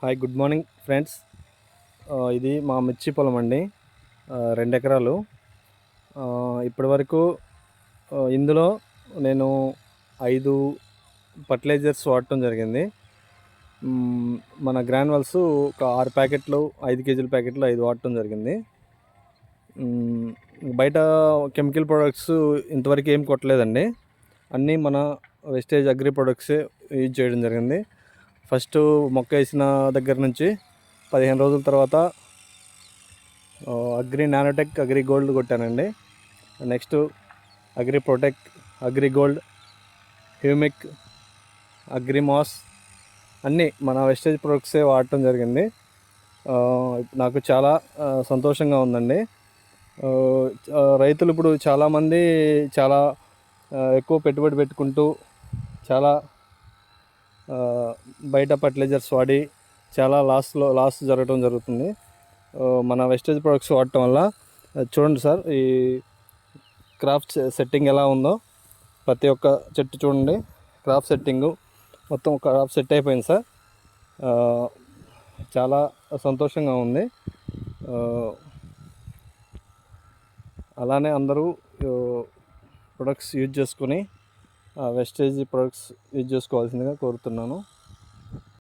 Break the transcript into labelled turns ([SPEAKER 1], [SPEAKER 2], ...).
[SPEAKER 1] Hi, good morning friends. ఇది మా మిర్చి పొలం అండి. 2 ఎకరాలు. ఇప్పటి వరకు ఇందులో నేను 5 ఫర్టిలైజర్స్ వాడటం జరిగింది. మన గ్రాన్యువల్స్ ఒక 6 ప్యాకెట్లు, 5 కేజీల ప్యాకెట్లు 5 వాడటం జరిగింది. బయట కెమికల్ ప్రొడక్ట్స్ ఇంతవరకు ఏం కొట్టలేదండి. అన్నీ మన వెస్టేజ్ అగ్రి ప్రొడక్ట్సే యూజ్ చేయడం జరిగింది. ఫస్ట్ మొక్క వేసిన దగ్గర నుంచి 15 రోజుల తర్వాత అగ్రి నానోటెక్, అగ్రి గోల్డ్ కొట్టానండి. Next Agri Protect, Agri Gold, humic, Agri Mass అన్నీ మన వెస్టేజ్ ప్రొడక్ట్సే వాడటం జరిగింది. నాకు చాలా సంతోషంగా ఉందండి. రైతులు ఇప్పుడు చాలామంది చాలా ఎక్కువ పెట్టుబడి పెట్టుకుంటూ చాలా బయట ఫర్టిలైజర్స్ వాడి చాలా లాస్ జరగడం జరుగుతుంది. మన వెస్టేజ్ ప్రొడక్ట్స్ వాడటం వల్ల చూడండి సార్, ఈ క్రాప్ సెట్టింగ్ ఎలా ఉందో. ప్రతి ఒక్క చెట్టు చూడండి, క్రాప్ సెట్టింగు మొత్తం క్రాప్ సెట్ అయిపోయింది సార్. చాలా సంతోషంగా ఉంది. అలానే అందరూ ప్రొడక్ట్స్ యూజ్ చేసుకొని వెస్టేజ్ ప్రొడక్ట్స్ యూజ్ చేసుకోవాల్సిందిగా కోరుతున్నాను.